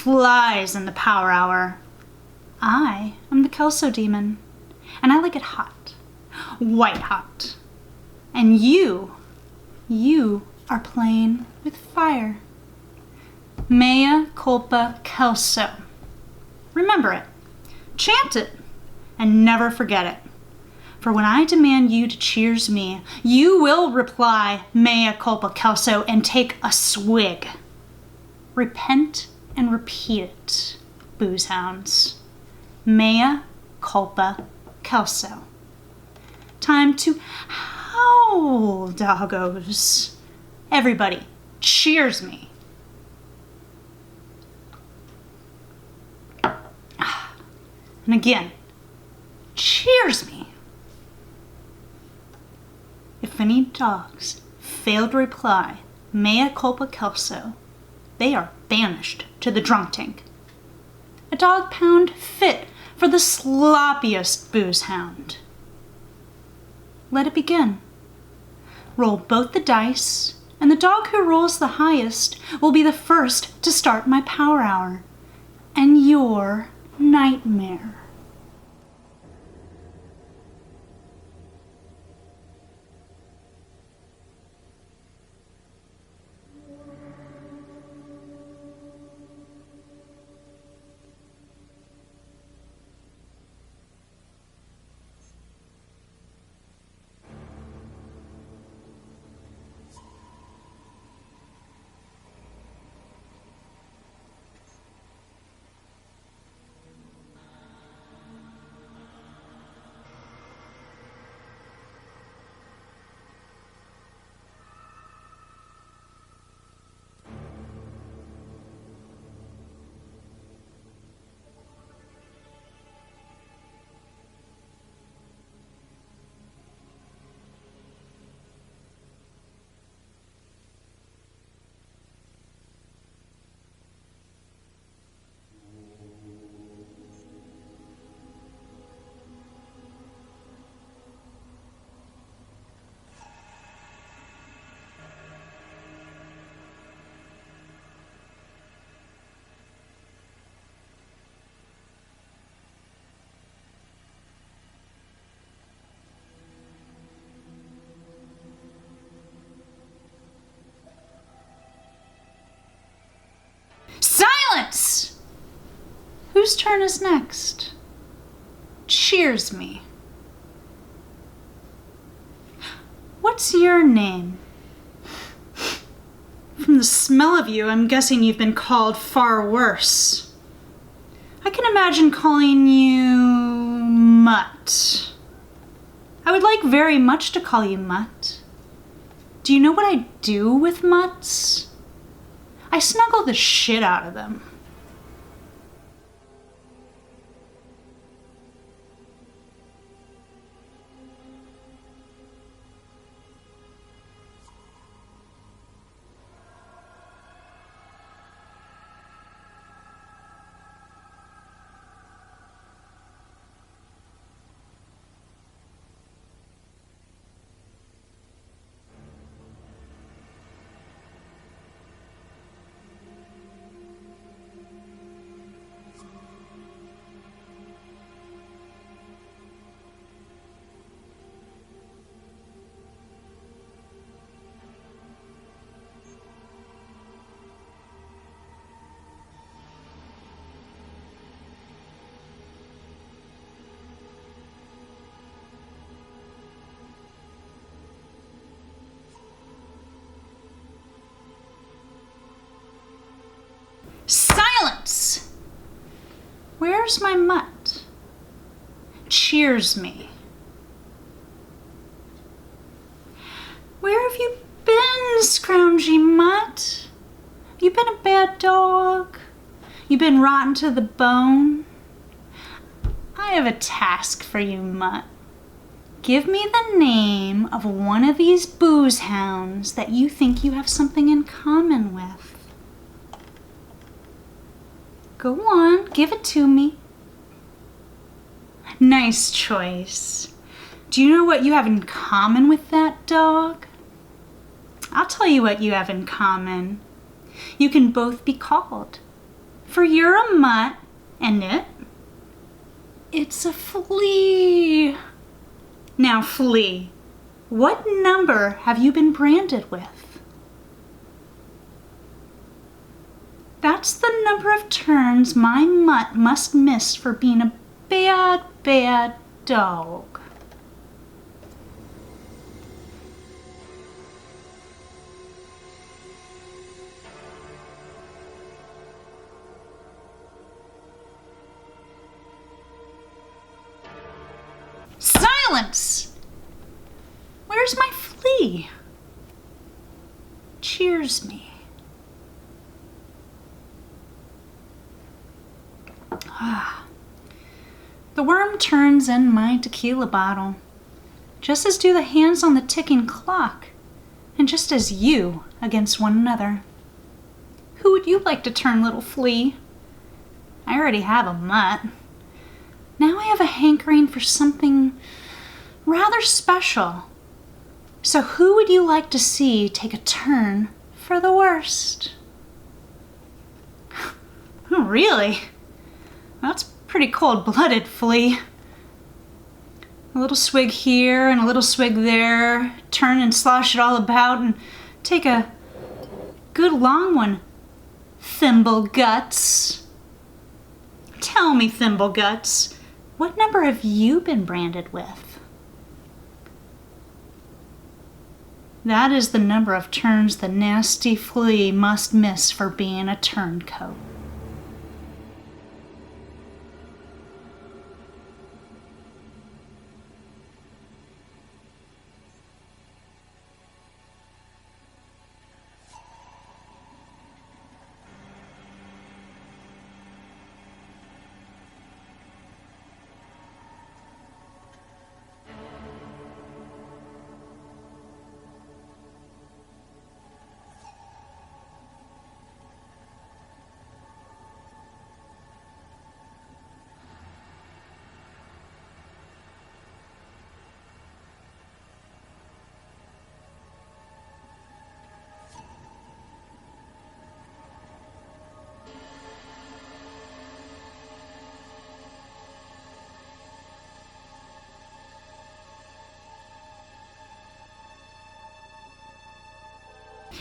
flies in the power hour. I am the Kelso demon, and I like it hot, white hot. And you are playing with fire. Mea culpa Kelso. Remember it, chant it, and never forget it. For when I demand you to cheers me, you will reply, Mea culpa Kelso, and take a swig. Repent and repeat it, booze hounds. Mea culpa Kelso. Time to howl, doggos. Everybody, cheers me. And again, cheers me. If any dogs fail to reply, Mea culpa Kelso, they are banished to the drunk tank. A dog pound fit for the sloppiest booze hound. Let it begin. Roll both the dice, and the dog who rolls the highest will be the first to start my power hour and your nightmare. Silence! Whose turn is next? Cheers me. What's your name? From the smell of you, I'm guessing you've been called far worse. I can imagine calling you Mutt. I would like very much to call you Mutt. Do you know what I do with mutts? I snuggle the shit out of them. Silence! Where's my mutt? Cheers me. Where have you been, scroungy mutt? You been a bad dog? You been rotten to the bone? I have a task for you, mutt. Give me the name of one of these booze hounds that you think you have something in common with. Go on, give it to me. Nice choice. Do you know what you have in common with that dog? I'll tell you what you have in common. You can both be called For you're a mutt, and it's a flea. Now, flea, what number have you been branded with? That's the number of turns my mutt must miss for being a bad, bad dog. Silence! Where's my flea? Cheers me. The worm turns in my tequila bottle, just as do the hands on the ticking clock, and just as you against one another. Who would you like to turn, little flea? I already have a mutt. Now I have a hankering for something rather special. So who would you like to see take a turn for the worst? Oh, really? That's pretty cold-blooded, flea. A little swig here and a little swig there. Turn and slosh it all about and take a good long one, Thimble Guts. Tell me, Thimble Guts, what number have you been branded with? That is the number of turns the nasty flea must miss for being a turncoat.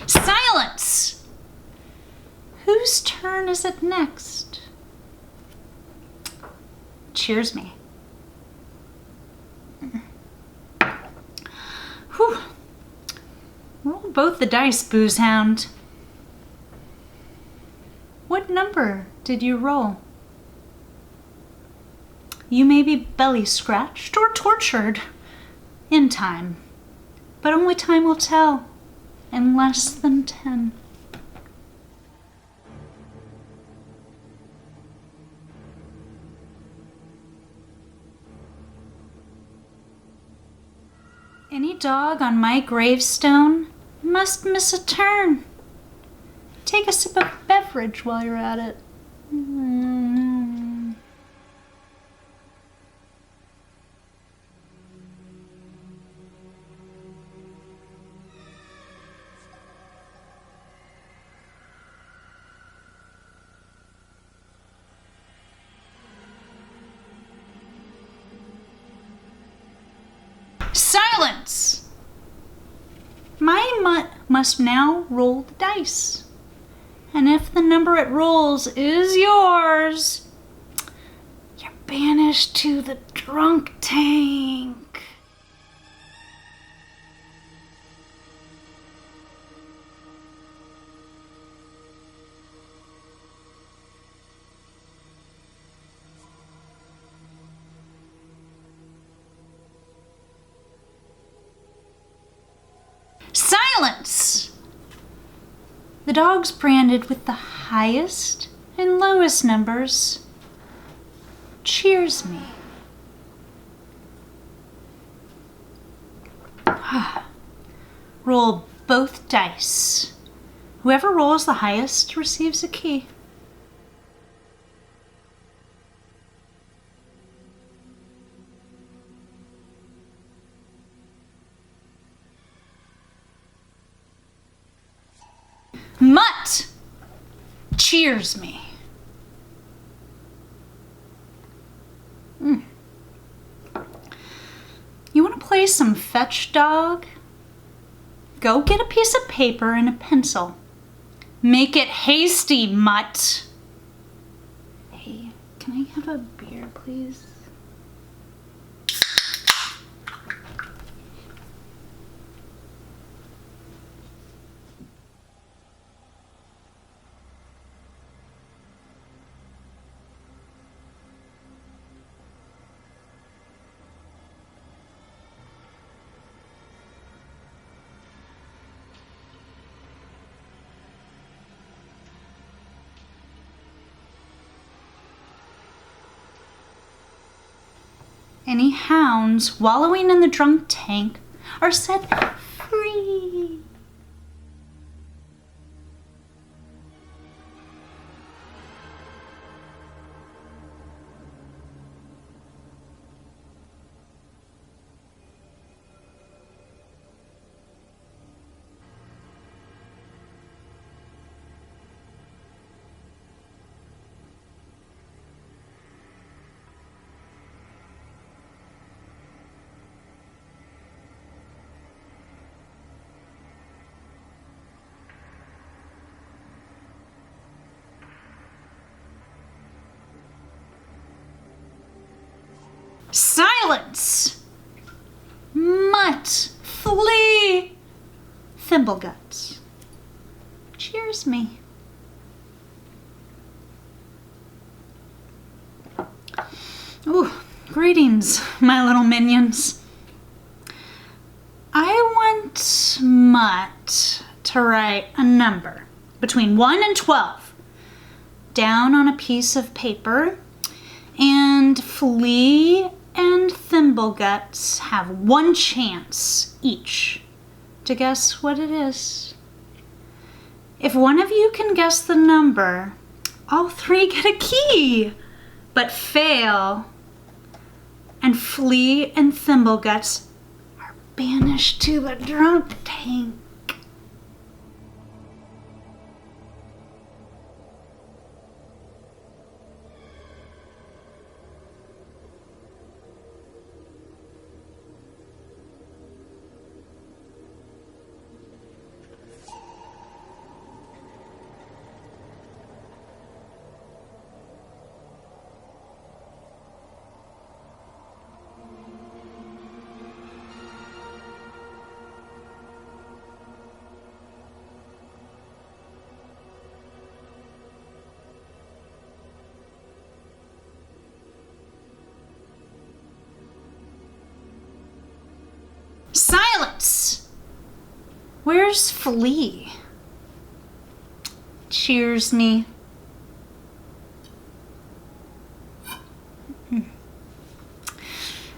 Silence! Whose turn is it next? Cheers me. Whew. Roll both the dice, booze hound. What number did you roll? You may be belly scratched or tortured in time, but only time will tell. In less than 10. Any dog on my gravestone must miss a turn. Take a sip of beverage while you're at it. Silence! My mutt must now roll the dice. And if the number it rolls is yours, you're banished to the drunk tank. Silence! The dog's branded with the highest and lowest numbers. Cheers me. Roll both dice. Whoever rolls the highest receives a key. Mutt! Cheers me. You want to play some fetch, dog? Go get a piece of paper and a pencil. Make it hasty, mutt. Hey, can I have a beer, please? Any hounds wallowing in the drunk tank are set free. Silence! Mutt, flee! Thimbleguts. Cheers me. Ooh, greetings, my little minions. I want Mutt to write a number between 1 and 12 down on a piece of paper, and Flea and Thimbleguts have one chance each to guess what it is. If one of you can guess the number, all three get a key, but fail, and Flea and Thimbleguts are banished to the drunk tank. Silence! Where's Flea? Cheers me.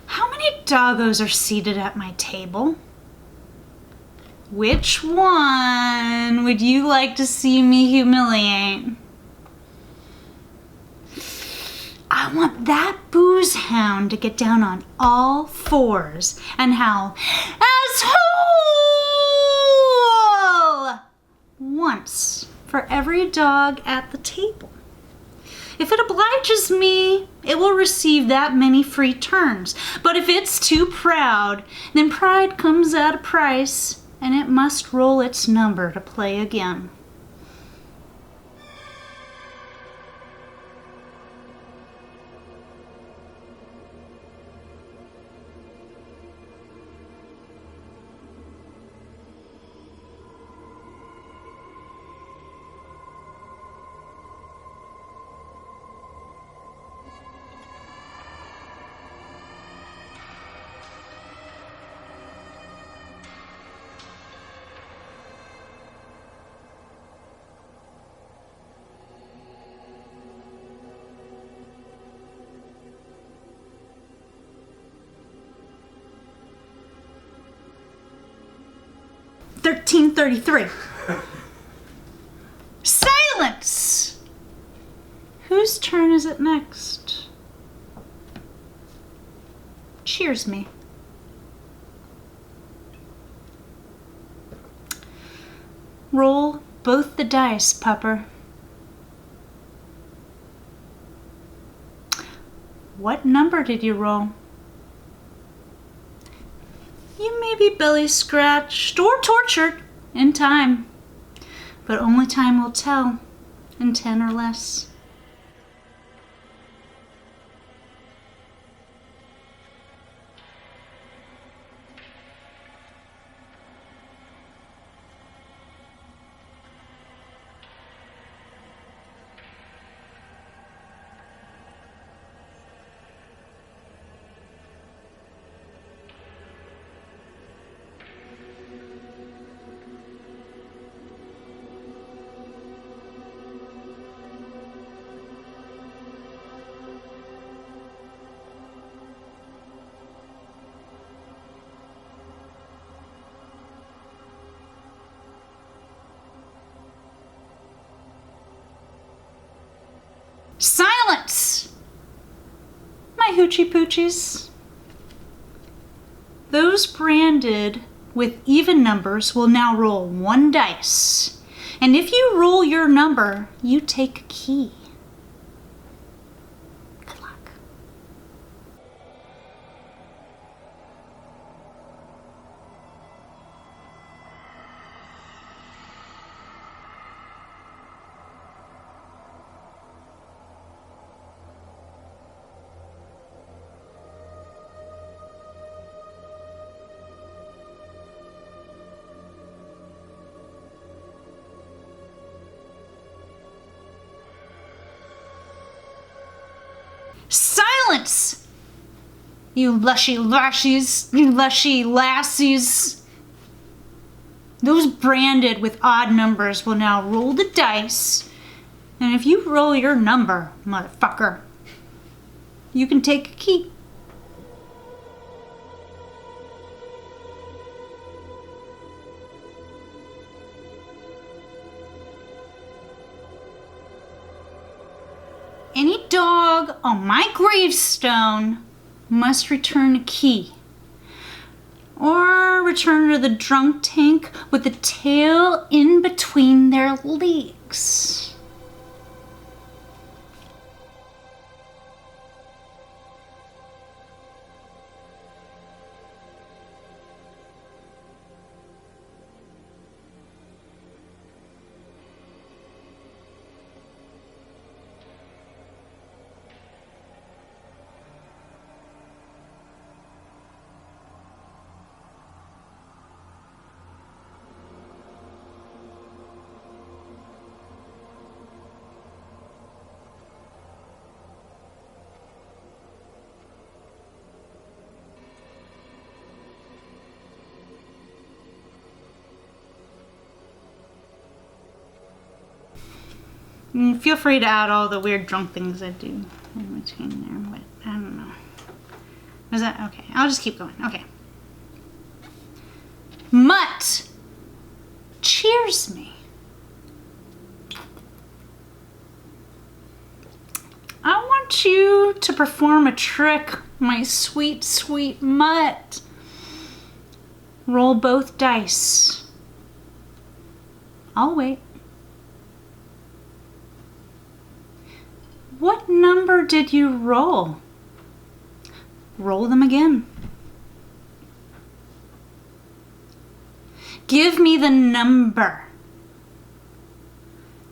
How many doggos are seated at my table? Which one would you like to see me humiliate? I want that booze hound to get down on all fours and howl, "Asshole!" once for every dog at the table. If it obliges me, it will receive that many free turns. But if it's too proud, then pride comes at a price, and it must roll its number to play again. $13.33. Silence! Whose turn is it next? Cheers me. Roll both the dice, pupper. What number did you roll? You may be belly scratched or tortured in time, but only time will tell in 10 or less. Silence! My hoochie poochies. Those branded with even numbers will now roll 1 dice. And if you roll your number, you take a key. Good luck. Silence! You lushy lashies, you lushy lassies. Those branded with odd numbers will now roll the dice. And if you roll your number, motherfucker, you can take a key. Any dog on my gravestone must return a key. Or return to the drunk tank with the tail in between their legs. Feel free to add all the weird drunk things I do in between there, but I don't know. Was that okay? I'll just keep going. Okay. Mutt cheers me. I want you to perform a trick, my sweet, sweet mutt. Roll both dice. I'll wait. What number did you roll? Roll them again. Give me the number.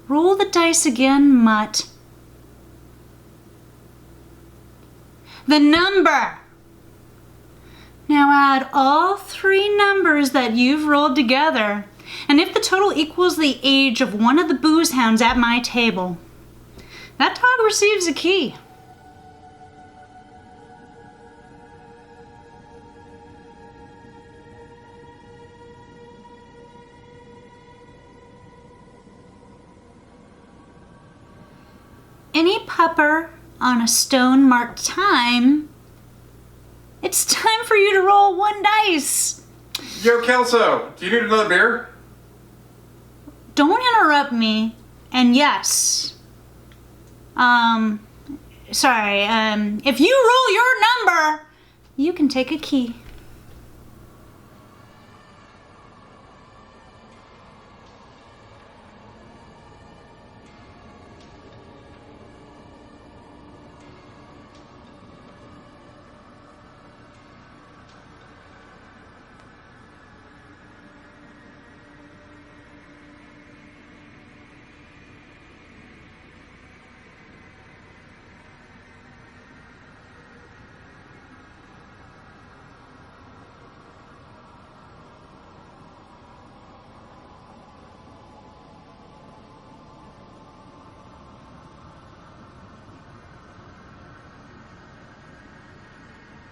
Roll the dice again, mutt. The number. Now add all 3 numbers that you've rolled together, and if the total equals the age of one of the booze hounds at my table, that dog receives a key. Any pupper on a stone marked time, it's time for you to roll 1 dice. Yo, Kelso, do you need another beer? Don't interrupt me. And yes, if you roll your number, you can take a key.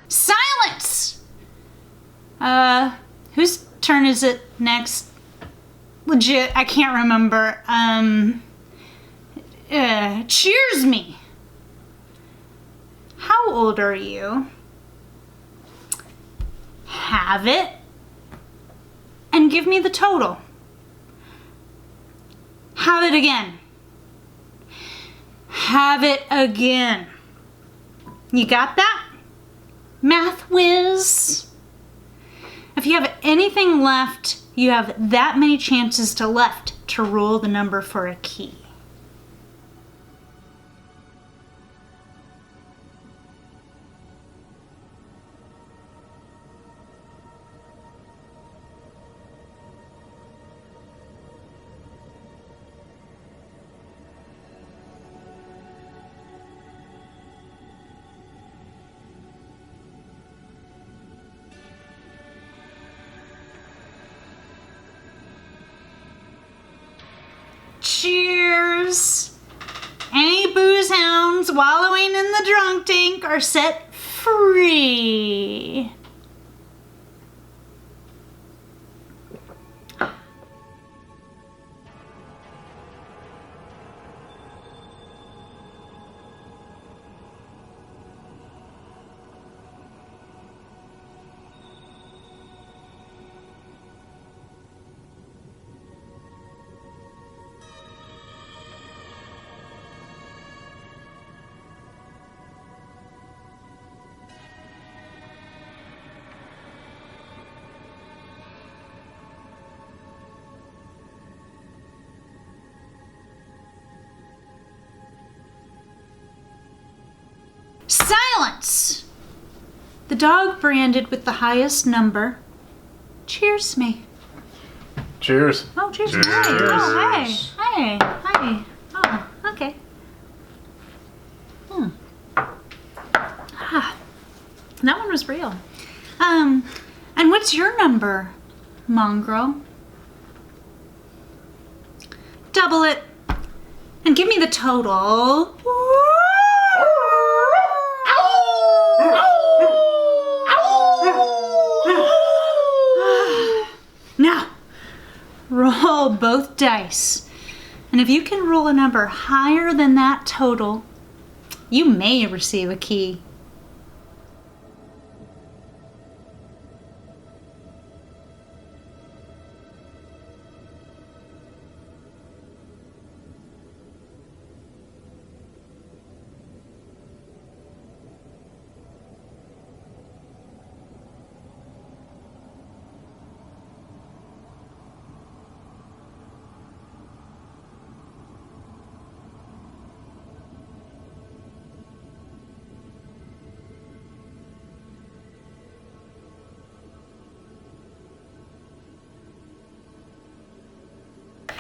Silence! Whose turn is it next? Legit, I can't remember. Cheers me. How old are you? Have it. And give me the total. Have it again. Have it again. You got that? Math whiz. If you have anything left, you have that many chances to roll the number for a key. Cheers! Any booze hounds wallowing in the drunk tank are set free. Silence! The dog branded with the highest number cheers me. Cheers. Oh, cheers. Cheers. Hey. Oh, hey. Hey. Hi. Oh, okay. Ah, that one was real. And what's your number, mongrel? Double it. And give me the total. Now, roll both dice. And if you can roll a number higher than that total, you may receive a key.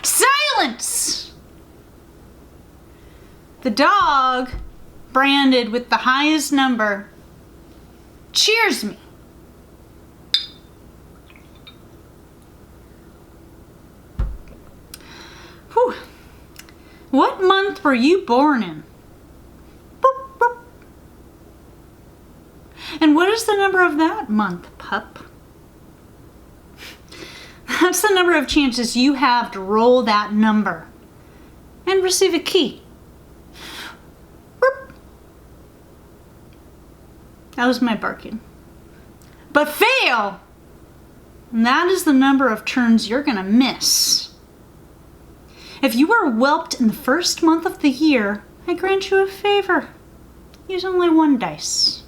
Silence! The dog, branded with the highest number, cheers me. Whew. What month were you born in? Boop, boop. And what is the number of that month, pup? That's the number of chances you have to roll that number and receive a key. Boop. That was my barking. But fail! And that is the number of turns you're gonna miss. If you were whelped in the first month of the year, I grant you a favor. Use only one dice.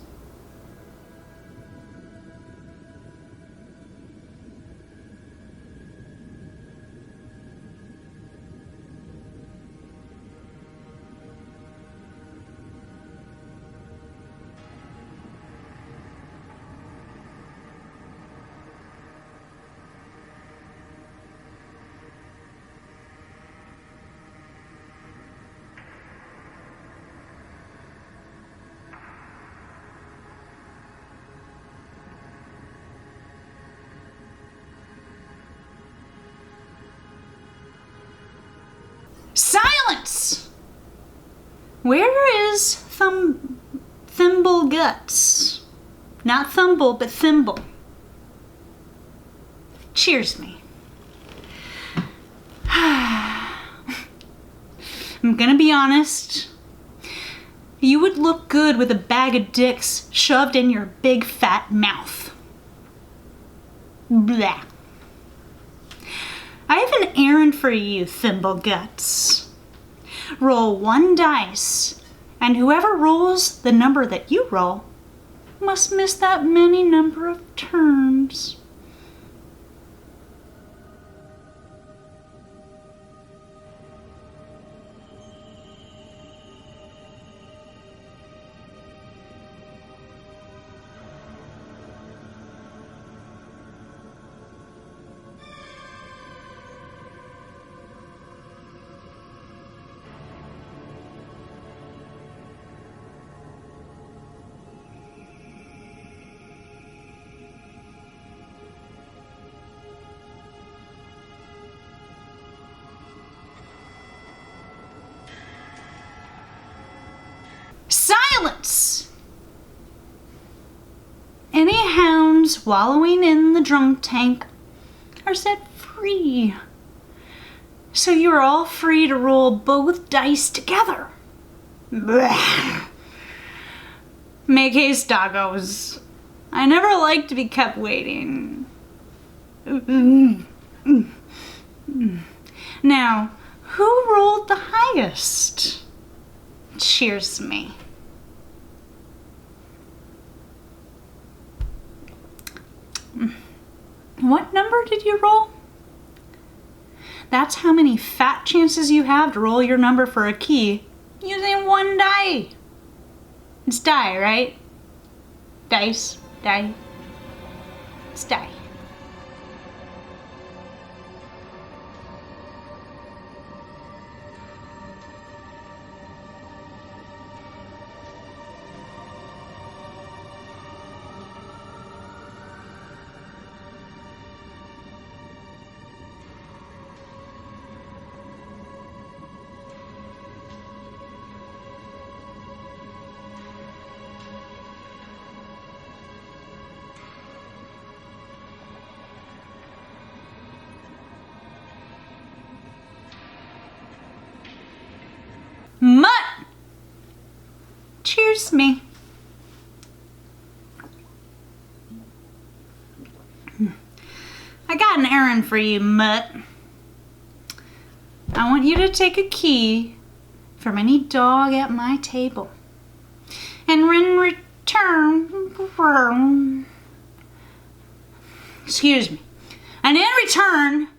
Silence! Where is Thimble Guts? Not thimble, but thimble. Cheers me. I'm gonna be honest. You would look good with a bag of dicks shoved in your big fat mouth. Blah. I have an errand for you, thimble guts. Roll 1 dice, and whoever rolls the number that you roll must miss that many number of turns. Silence! Any hounds wallowing in the drunk tank are set free. So you are all free to roll both dice together. Blah. Make haste, doggos. I never like to be kept waiting. Now, who rolled the highest? Cheers me. What number did you roll? That's how many fat chances you have to roll your number for a key using 1 die. It's die, right? Dice, die. It's die. Mutt! Cheers me. I got an errand for you, Mutt. I want you to take a key from any dog at my table. And in return... Excuse me. And in return,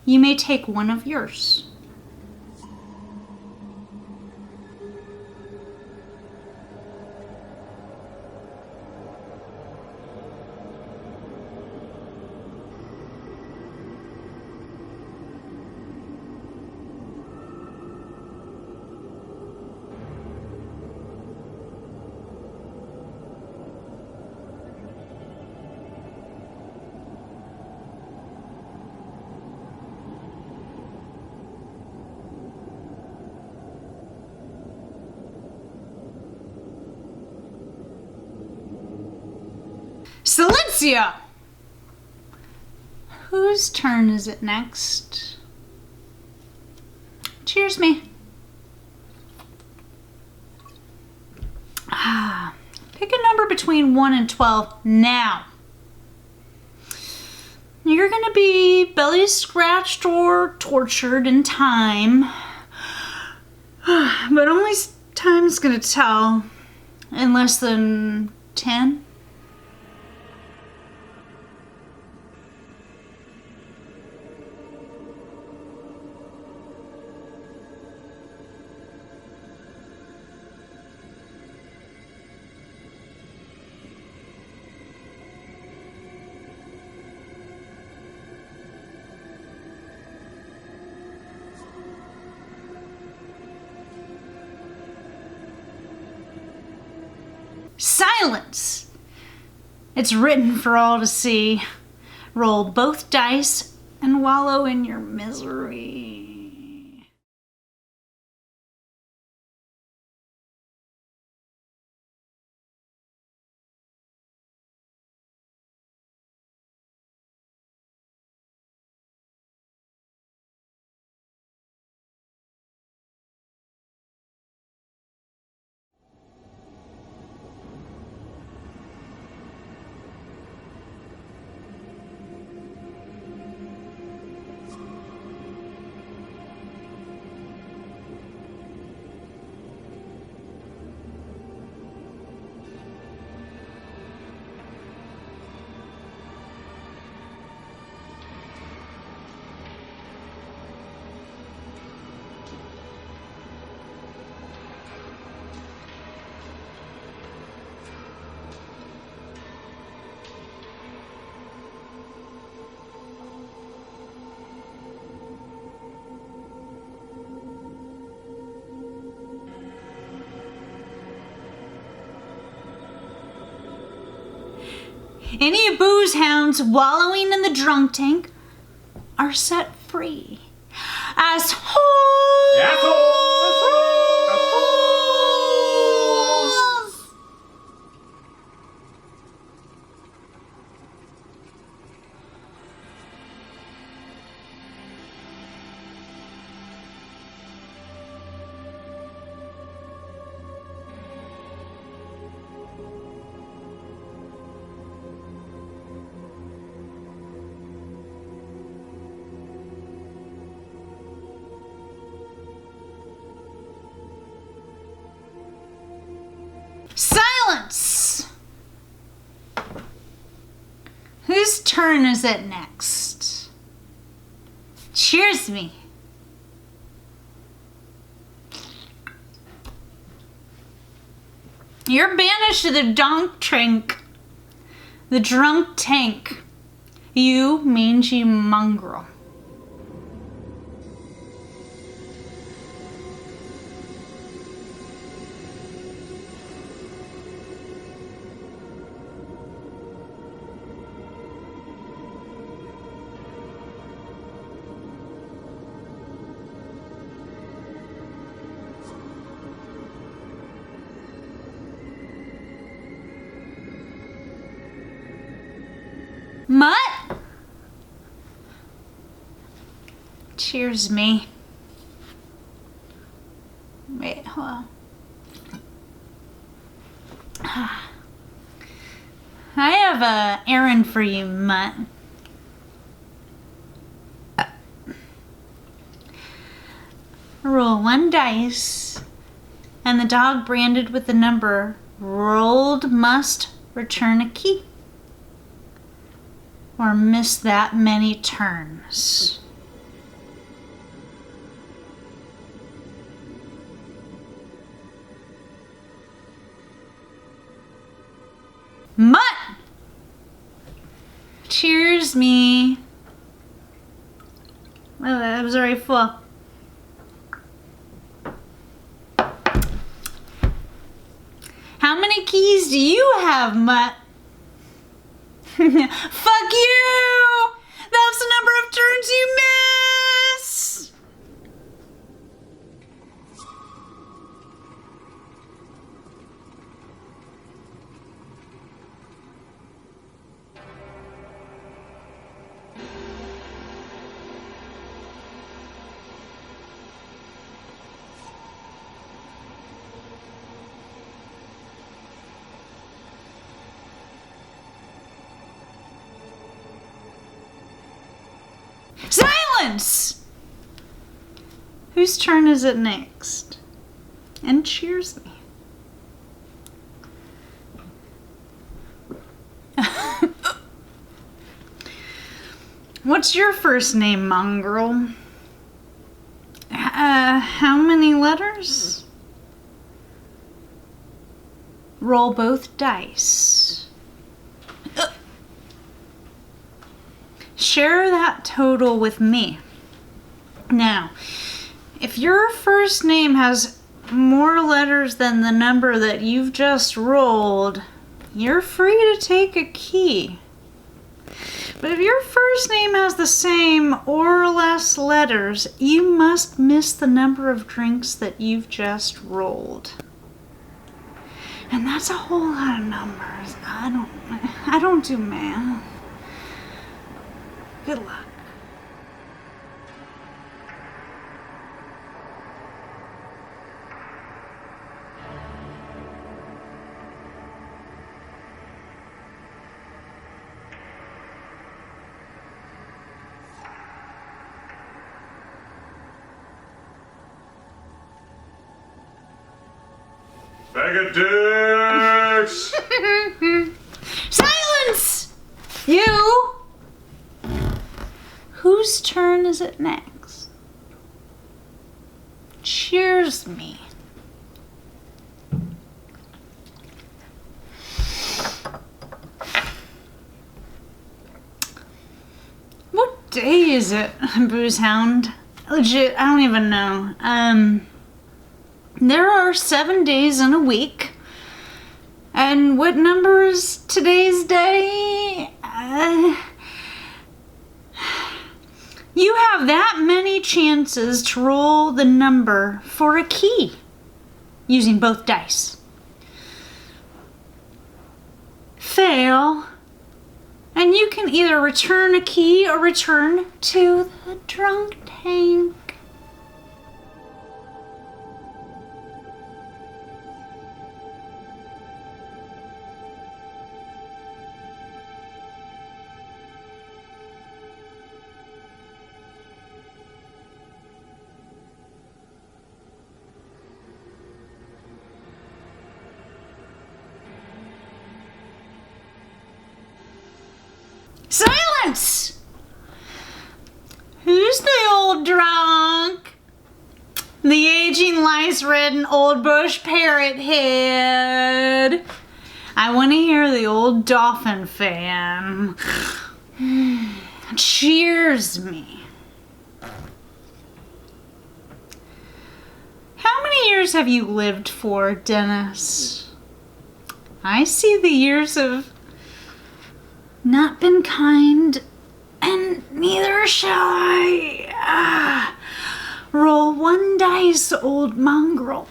you may take one of yours. Silencio! Whose turn is it next? Cheers me. Pick a number between 1 and 12 now. You're gonna be belly scratched or tortured in time. But only time's gonna tell in less than 10. Silence! It's written for all to see. Roll both dice and wallow in your misery. Any booze hounds wallowing in the drunk tank are set free. Assholes! Silence! Whose turn is it next? Cheers me. You're banished to the drunk tank. The drunk tank. You mangy mongrel. Mutt? Cheers me. Wait, hold on. I have a errand for you, Mutt. Roll 1 dice, and the dog branded with the number rolled must return a key. Or miss that many turns. Mutt! Cheers me. Oh, that was already full. How many keys do you have, Mutt? Fuck you! That's the number of turns you miss! Silence! Whose turn is it next? And cheers me. What's your first name, mongrel? How many letters? Roll both dice. Share that total with me. Now, if your first name has more letters than the number that you've just rolled, you're free to take a key. But if your first name has the same or less letters, you must miss the number of drinks that you've just rolled. And that's a whole lot of numbers. I don't do math. Good luck. Bag of dicks! Silence! You! Whose turn is it next? Cheers me. What day is it, Booze Hound? Legit, I don't even know. There are 7 days in a week. And what number is today's day? You have that many chances to roll the number for a key using both dice. Fail, and you can either return a key or return to the drunk tank. Silence! Who's the old drunk? The aging lice-ridden old bush parrot head. I want to hear the old dolphin fan. Cheers me. How many years have you lived for, Dennis? I see the years have not been kind, and neither shall I. Roll one dice, old mongrel.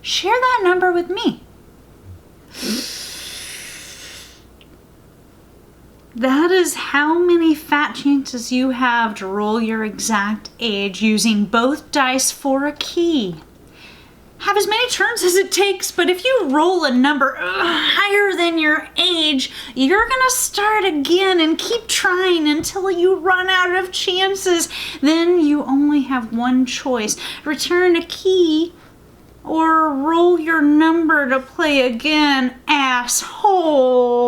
Share that number with me. That is how many fat chances you have to roll your exact age using both dice for a key. Have as many turns as it takes, but if you roll a number higher than your age, you're gonna start again and keep trying until you run out of chances. Then you only have one choice. Return a key or roll your number to play again, asshole.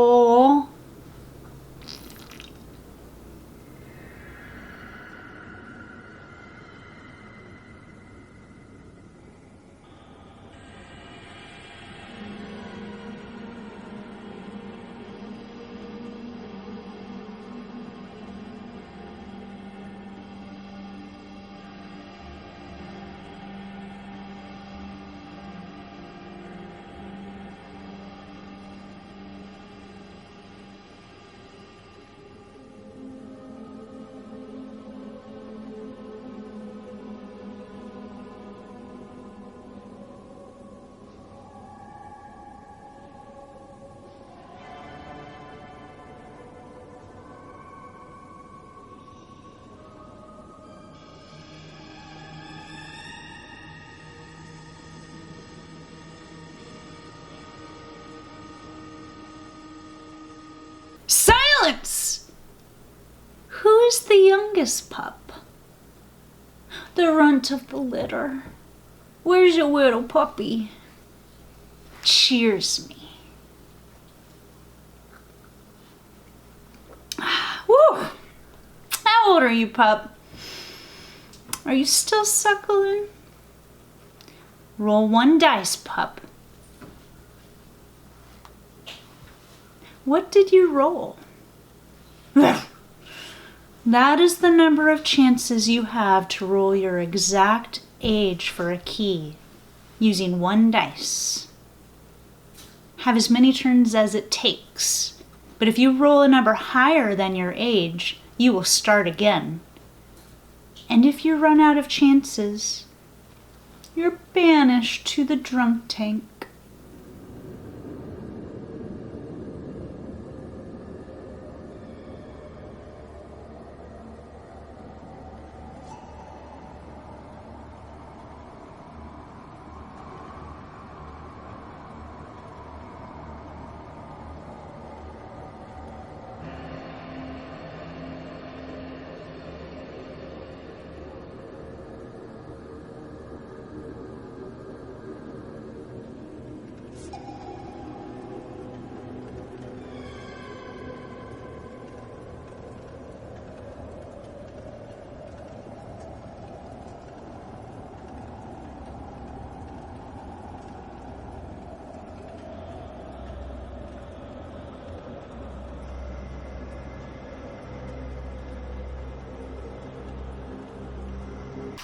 Silence! Who is the youngest pup? The runt of the litter. Where's your little puppy? Cheers me. Woo! How old are you, pup? Are you still suckling? Roll one dice, pup. What did you roll? That is the number of chances you have to roll your exact age for a key using one dice. Have as many turns as it takes, but if you roll a number higher than your age, you will start again. And if you run out of chances, you're banished to the drunk tank.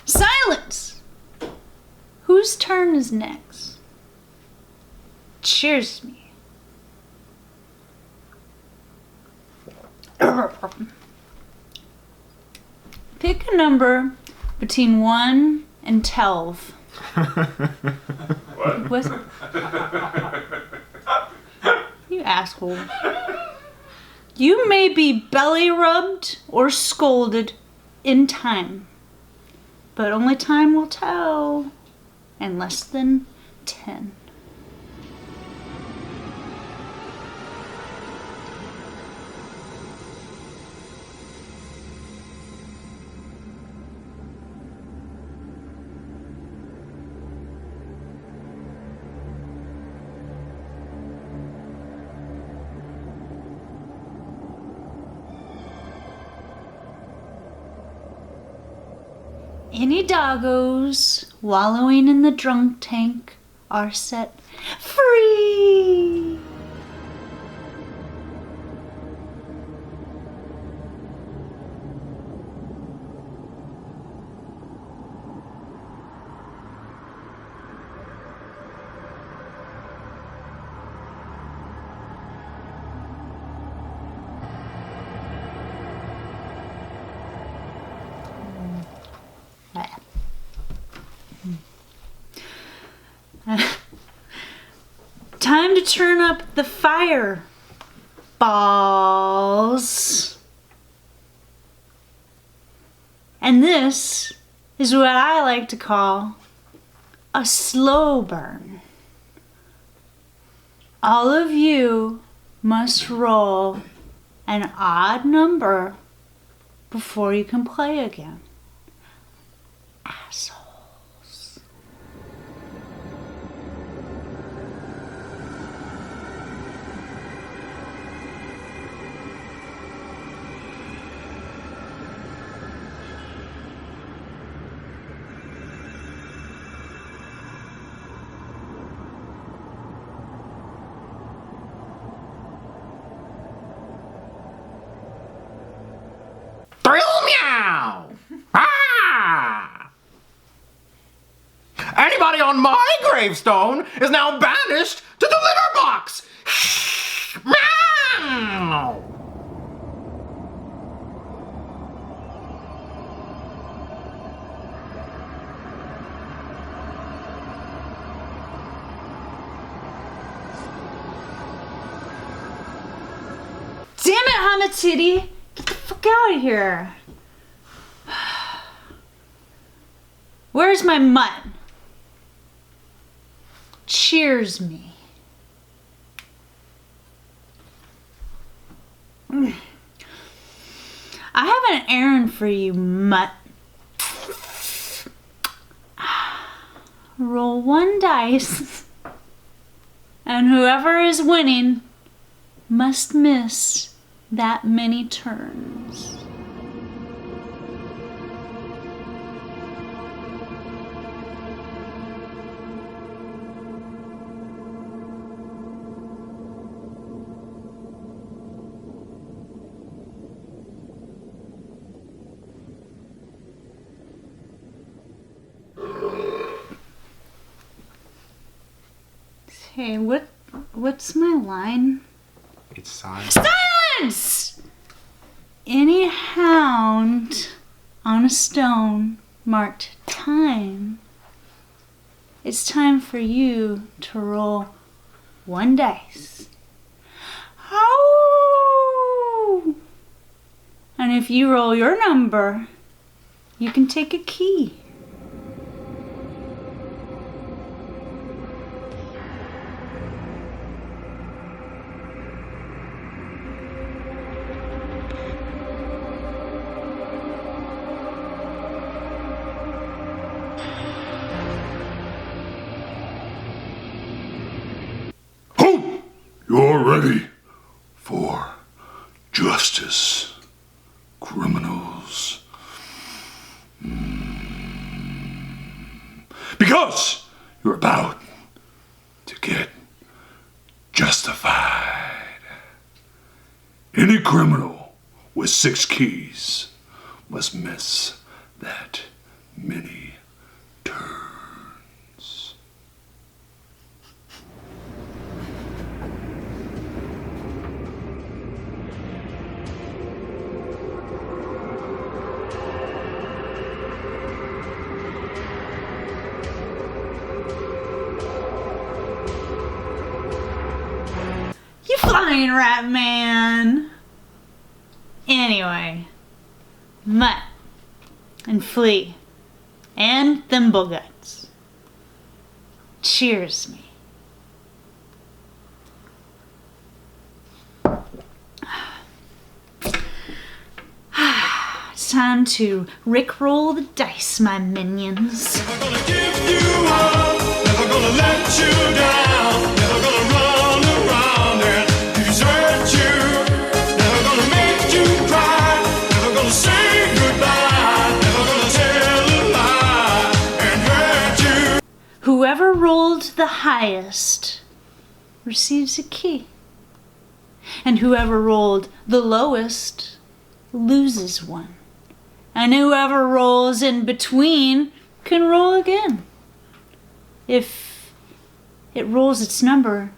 Silence! Whose turn is next? Cheers me. Pick a number between 1 and 12. What? You asshole. You may be belly rubbed or scolded in time, but only time will tell in less than 10. Any doggos wallowing in the drunk tank are set free. Time to turn up the fire balls. And this is what I like to call a slow burn. All of you must roll an odd number before you can play again. Asshole. Meow! Ah! Anybody on my gravestone is now banished to the litter box! Meow! Damn it, Hamatiti! Get the fuck out of here! Where's my mutt? Cheers me. I have an errand for you, mutt. Roll 1 dice, and whoever is winning must miss that many turns. Hey, what's my line? It's silent. Silence! Any hound on a stone marked time, it's time for you to roll 1 dice. Oh! And if you roll your number, you can take a key. You're ready for justice, criminals. Because you're about to get justified. Any criminal with 6 keys must miss that many turns. train rat man. Anyway, Mutt and Flea and Thimbleguts, cheers me. It's time to rickroll the dice, my minions. Never gonna give you up, never gonna let you down, never gonna run around and desert you, never gonna make you cry, never gonna say goodbye, never gonna tell a lie and hurt you. Whoever rolled the highest receives a key, and whoever rolled the lowest loses one. And whoever rolls in between can roll again. If it rolls its number,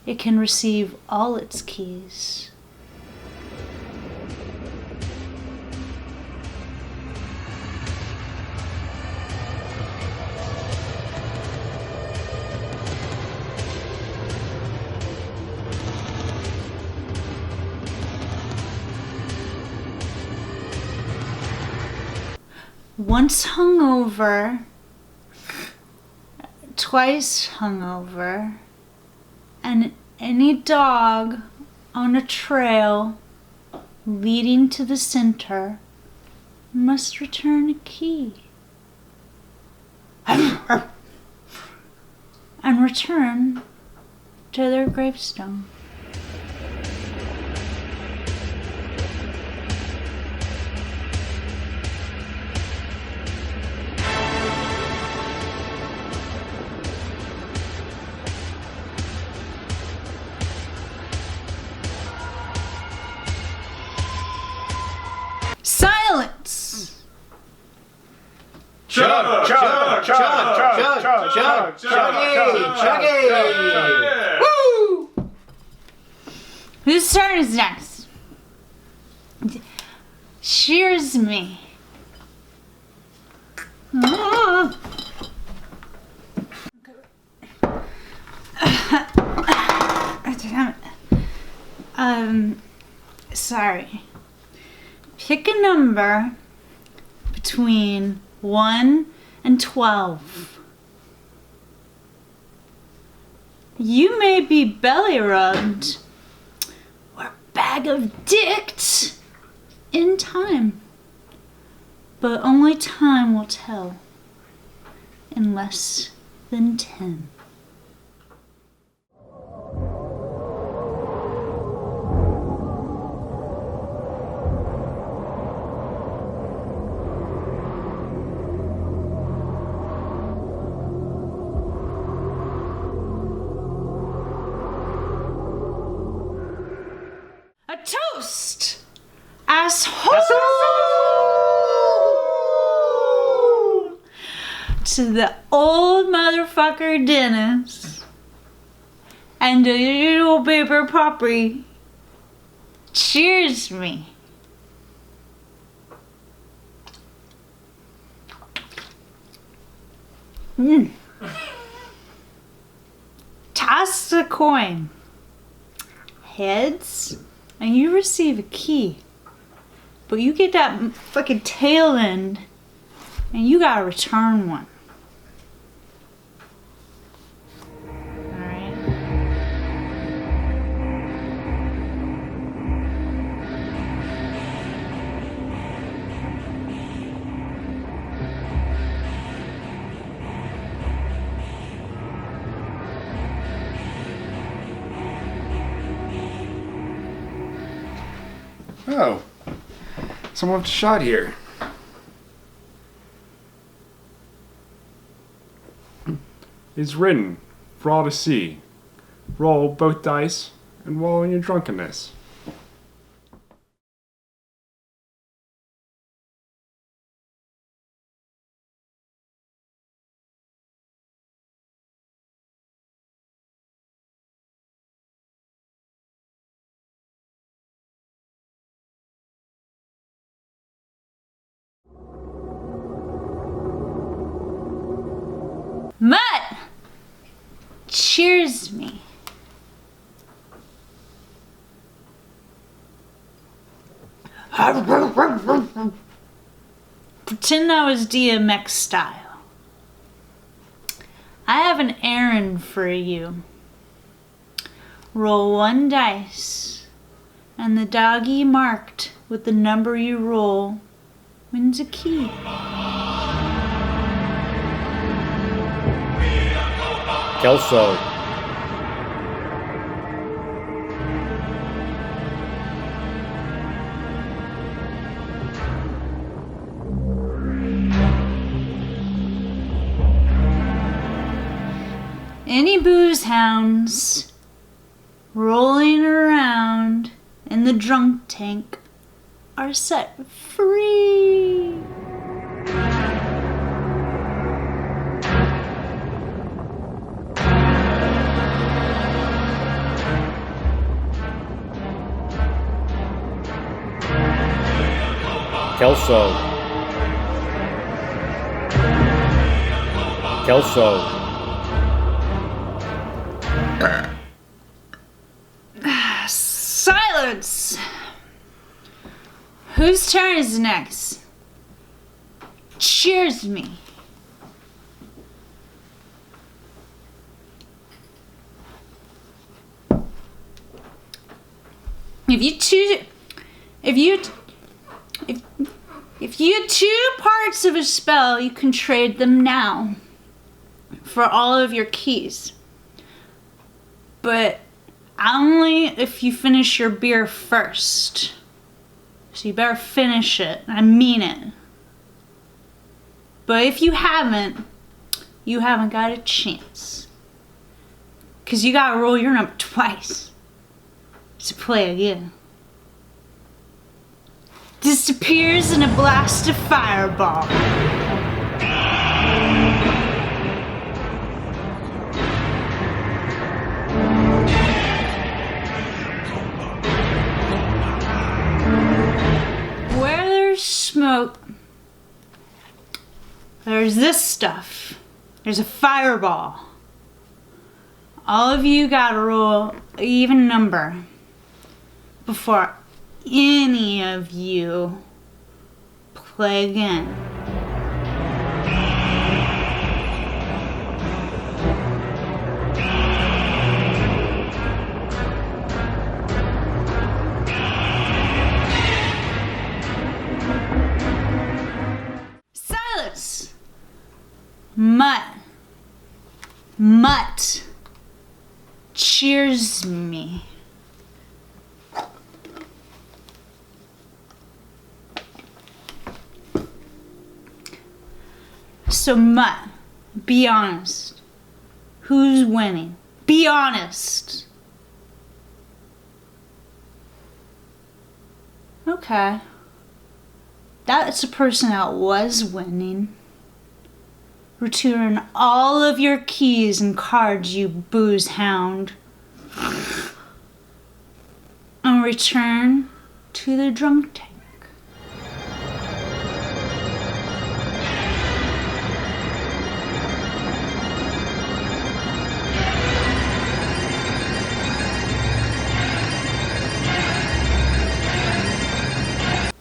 it can receive all its keys. Once hungover, twice hungover, and any dog on a trail leading to the center must return a key. And return to their gravestone. Silence! Chug, chug, chug, chug, chug, chuggy, chuggy. Woo! Whose turn is next? Cheers me. Sorry. Pick a number between 1 and 12. You may be belly rubbed or bag of dicks in time, but only time will tell in less than 10. A toast, asshole, to the old motherfucker Dennis and the little paper puppy. Cheers me. Toss the coin. Heads, and you receive a key. But you get that fucking tail end, and you gotta return one. Alright. Oh, someone left a shot here. It's written for all to see. Roll both dice and wallow in your drunkenness. Mutt! Cheers me. Pretend I was DMX style. I have an errand for you. Roll 1 dice, and the doggy marked with the number you roll wins a key. Kelso. Any booze hounds rolling around in the drunk tank are set free. Kelso. Kelso. Silence! Whose turn is next? Cheers me. If you had 2 parts of a spell, you can trade them now for all of your keys. But only if you finish your beer first. So you better finish it. I mean it. But if you haven't got a chance. 'Cause you gotta roll your number twice to play again. Disappears in a blast of fireball. Where there's smoke, there's this stuff. There's a fireball. All of you gotta roll an even number before any of you play again. Silence! Mutt. Cheers me. So Mutt, be honest. Who's winning? Be honest. Okay. That's a person that was winning. Return all of your keys and cards, you booze hound. And return to the drunk tank.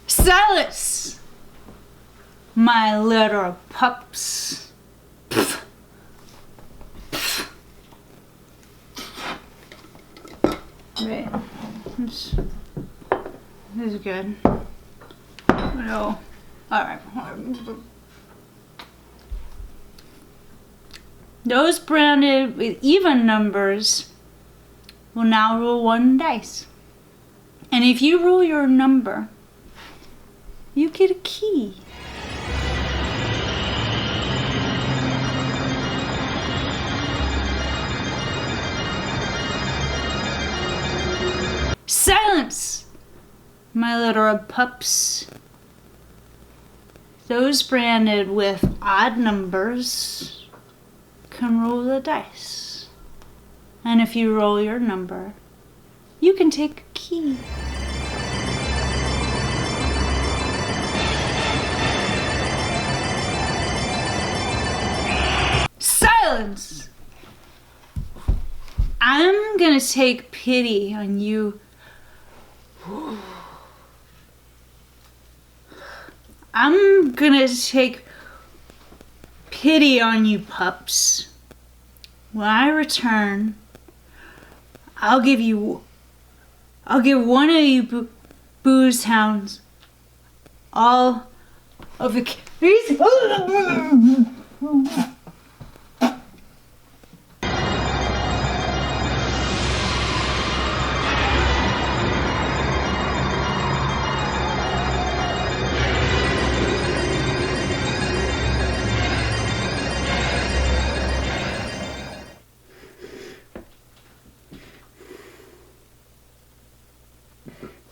Silence, my little pups. Right, this is good. No, all right. Those branded with even numbers will now roll 1 dice. And if you roll your number, you get a key. Silence, my little pups. Those branded with odd numbers can roll the dice. And if you roll your number, you can take a key. Silence! I'm gonna take pity on you I'm gonna take pity on you pups. When I return, I'll give one of you booze hounds all of the keys.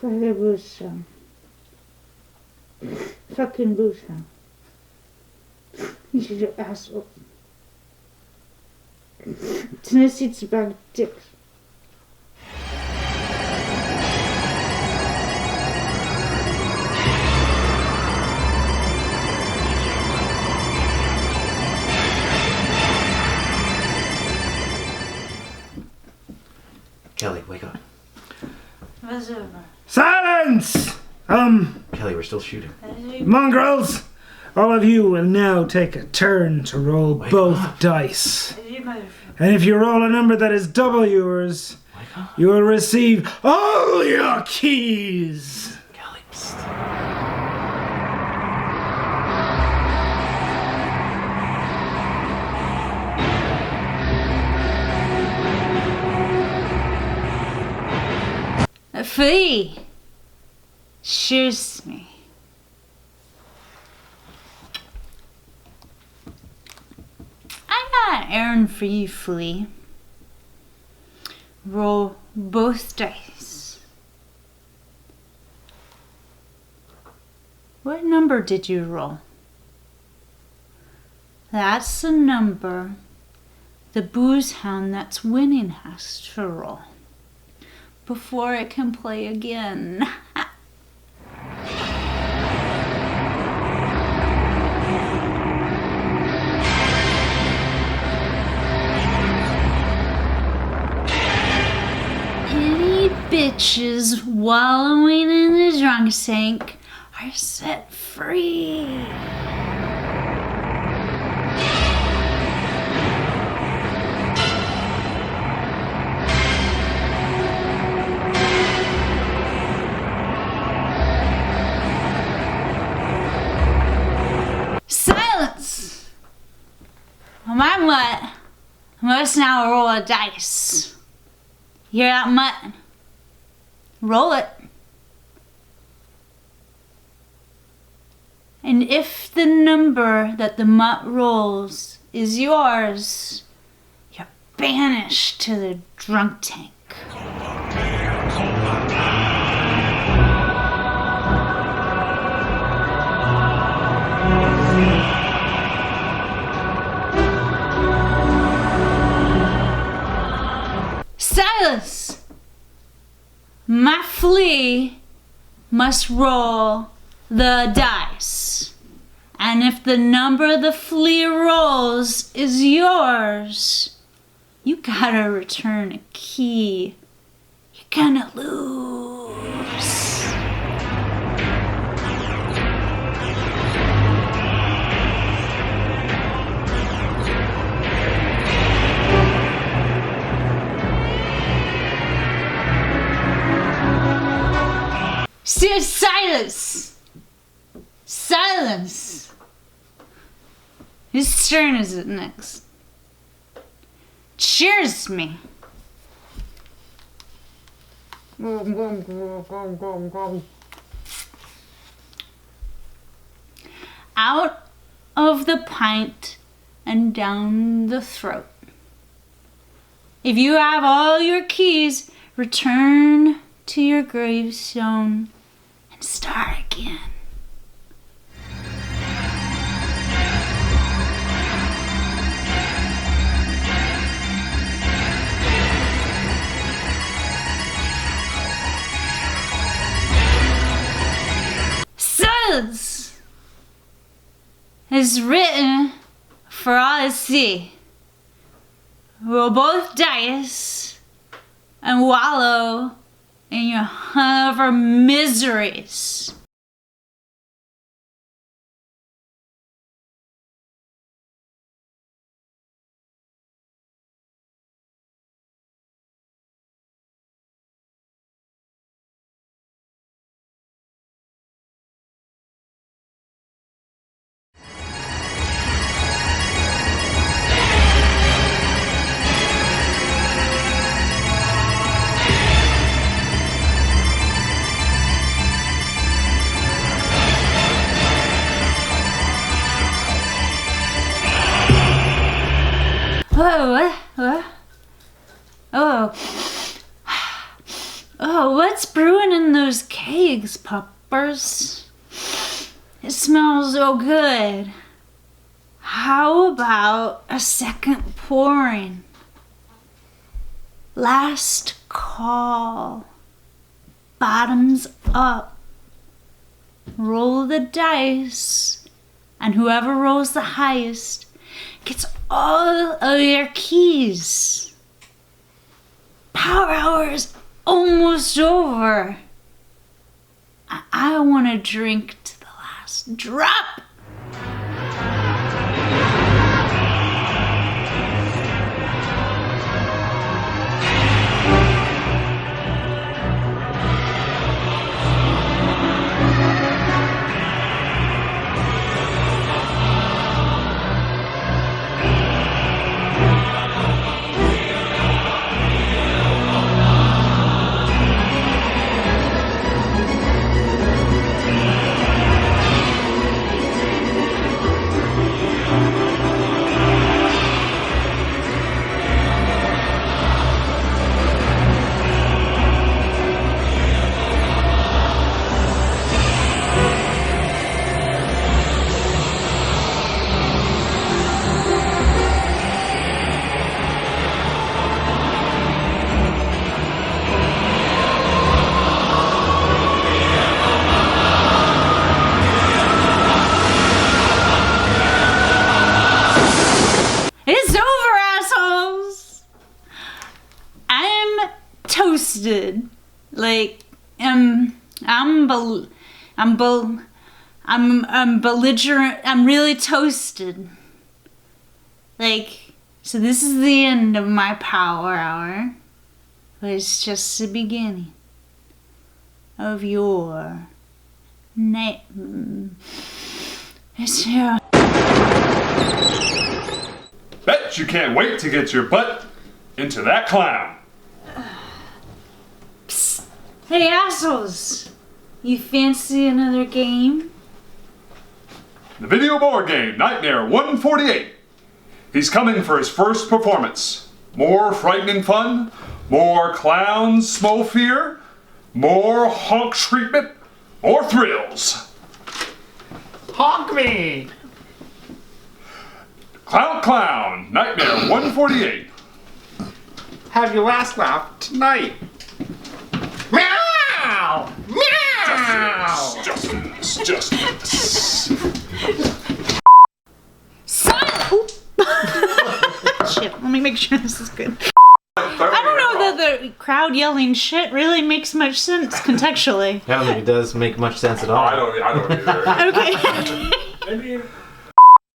Fucking booze hound. Fucking booze hound. You asshole. Tennessee's a bag of dicks. Kelly, wake up. What's over? Silence! Kelly, we're still shooting. Mongrels! All of you will now take a turn to roll both dice. And if you roll a number that is double yours, you will receive all your keys. Kelly, psst. A flea. Shears me. I got an errand for you, flea. Roll both dice. What number did you roll? That's the number the booze hound that's winning has to roll before it can play again. Any bitches wallowing in the drunk tank are set free. Silence! My mutt must now roll a dice. Hear that, mutt? Roll it. And if the number that the mutt rolls is yours, you're banished to the drunk tank. Silas! My flea must roll the dice. And if the number the flea rolls is yours, you gotta return a key. You're gonna lose. Silence! Silence! Whose turn is it next? Cheers me! Out of the pint and down the throat. If you have all your keys, return to your gravestone and start again. Silence is written for all to see. Roll both dice and wallow in your hover miseries. go, oh, what's brewing in those kegs, puppers? It smells so good. How about a second pouring? Last call. Bottoms up. Roll the dice, and whoever rolls the highest gets all of your keys. Power hour is almost over. I want to drink to the last drop. It's over, assholes! I'm toasted. Like, I'm belligerent. I'm really toasted. Like, so this is the end of my power hour. But it's just the beginning of your night. It's here. Bet you can't wait to get your butt into that clown. Psst. Hey, assholes! You fancy another game? The video board game, Nightmare 148. He's coming for his first performance. More frightening fun, more clowns, small fear, more honk treatment, more thrills. Honk me! Clown, Nightmare 148. Have your last laugh tonight. Meow! Meow! Justice. Son! Shit, let me make sure this is good. I don't know that the crowd yelling shit really makes much sense contextually. I don't think it does make much sense at all. I don't either. Okay. I mean,